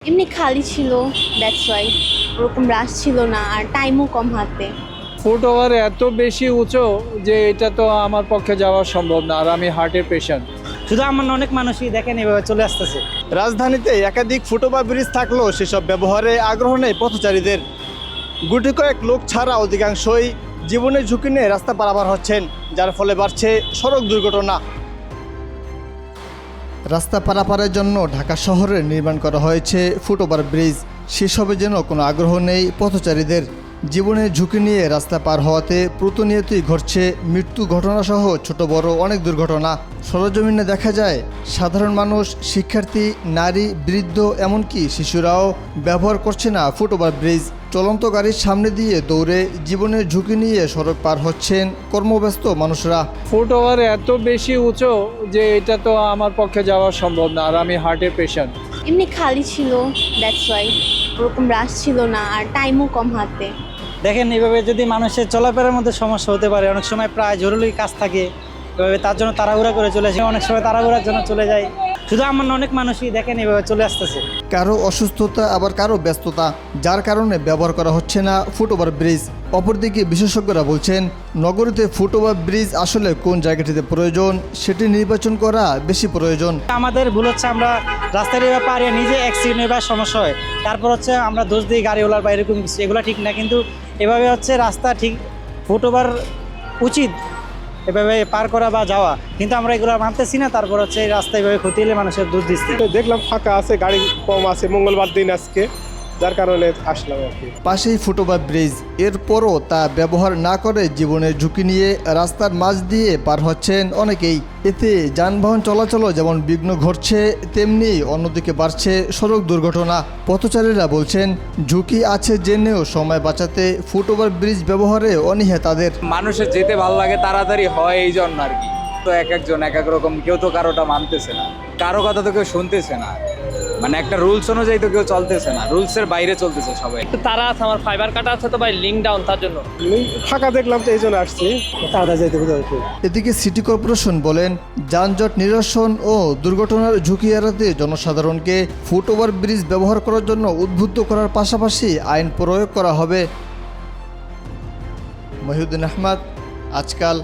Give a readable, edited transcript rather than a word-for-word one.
এমনি খালি ছিল, দ্যাটস ওয়াই। ওরকম রাশ ছিল না আর টাইমও কম হাতে। ফুটওভার এত বেশি উঁচু যে এটা তো আমার পক্ষে যাওয়া সম্ভব না, আর আমি হার্টের পেশেন্ট। শুধু আমার না, অনেক মানুষই দেখেন এভাবে চলে আসতেছে। রাজধানীতে একাধিক ফুটওভার ব্রিজ থাকলেও সেসব ব্যবহারে আগ্রহ নেই পথচারীদের। গুটি কয়েক লোক ছাড়া অধিকাংশই জীবনের ঝুঁকি নিয়ে রাস্তা পারাপার হচ্ছেন, যার ফলে বাড়ছে সড়ক দুর্ঘটনা। রাস্তা পারাপারের জন্য ঢাকা শহরে নির্মাণ করা হয়েছে ফুটওভার ব্রিজ। সেসবে যেন কোনো আগ্রহ নেই পথচারীদের। জীবনের ঝুঁকি নিয়ে রাস্তা পার হওয়াতে প্রতিনিয়তই ঘটছে মৃত্যু ঘটনাসহ ছোট বড় অনেক দুর্ঘটনা। সরজমিনে দেখা যায় সাধারণ মানুষ, শিক্ষার্থী, নারী, বৃদ্ধ এমনকি শিশুরাও ব্যবহার করছে না ফুটওভার ব্রিজ। চলন্ত গাড়ির সামনে দিয়ে দৌড়ে জীবনের ঝুঁকি নিয়ে সড়ক পার হচ্ছেন কর্মব্যস্ত মানুষরা। ফুটওভার এত বেশি উঁচু যে এটা তো আমার পক্ষে যাওয়া সম্ভব না, আর আমি হার্টের পেশেন্ট। এমনি খালি ছিল, দ্যাটস ওয়াই। ওরকম রাশ ছিল না আর টাইমও কম হাতে। দেখেন এভাবে যদি মানুষের চলাফেরার মধ্যে সমস্যা হতে পারে, অনেক সময় প্রায় জরুরি কাজ থাকে, এভাবে তার জন্য তাড়াহুড়া করে চলে আসে, অনেক সময় তাড়াহুড়ার জন্য চলে যায়। শুধু আমার না, অনেক মানুষই দেখেন এভাবে চলে আসতেছে। কারো অসুস্থতা, আবার কারো ব্যস্ততা, যার কারণে ব্যবহার করা হচ্ছে না ফুটওভার ব্রিজ। অপরদিকে বিশেষজ্ঞরা বলছেন, নগরীতে ফুটওভার ব্রিজ আসলে কোন জায়গাটিতে প্রয়োজন সেটি নির্বাচন করা বেশি প্রয়োজন। আমাদের ভুল হচ্ছে আমরা রাস্তায় এভাবে পারিয়ে নিজে অ্যাক্সিডেন্ট বা সমস্যা হয়, তারপর হচ্ছে আমরা দোষ দিই গাড়িওয়ালার বা এরকম কিছু, এগুলো ঠিক না। কিন্তু এভাবে হচ্ছে রাস্তা ঠিক ফুটওভার উচিত এভাবে পার করা বা যাওয়া, কিন্তু আমরা এগুলো মানতেছি না। তারপর হচ্ছে এই রাস্তায় এভাবে ক্ষতি হলে মানুষের দোষ দিচ্ছি। দেখলাম ফাঁকা আছে, গাড়ি কম আছে, মঙ্গলবার দিন আজকে, যার কারণে আসলাম আর কি। পাশেই ফুটওভার ব্রিজ, এরপরও তা ব্যবহার না করে জীবনের ঝুঁকি নিয়ে রাস্তার মাঝ দিয়ে পার হচ্ছেন অনেকেই। এতে যানবাহন চলাচলও যেমন বিঘ্ন ঘটছে, তেমনি অন্যদিকে বাড়ছে সড়ক দুর্ঘটনা। পথচারীরা বলছেন, ঝুঁকি আছে জেনেও সময় বাঁচাতে ফুটওভার ব্রিজ ব্যবহারে অনীহা তাদের। মানুষের যেতে ভালো লাগে, তাড়াতাড়ি হয় এই জন্য আর কি। তো এক একজন এক এক রকম, কেউ তো কারোটা মানতেছে না, কারো কথা তো কেউ শুনতেছে না। মানে একটা রুলস অনুযায়ী তো কেউ চলতেছে না, রুলসের বাইরে চলতেছে সবাই। একটু তারা আছে, আমার ফাইবার কাটা আছে তো ভাই, লিঙ্ক ডাউন, তার জন্য ফাঁকা দেখলাম তো এই জন্য আসছি। এদিকে সিটি কর্পোরেশন বলেন, যানজট নিরসন ও দুর্ঘটনার ঝুঁকি এড়াতে জনসাধারণকে ফুটওভার ব্রিজ ব্যবহার করার জন্য উদ্বুদ্ধ করার পাশাপাশি আইন প্রয়োগ করা হবে। মহিউদ্দিন আহমদ, আজকাল।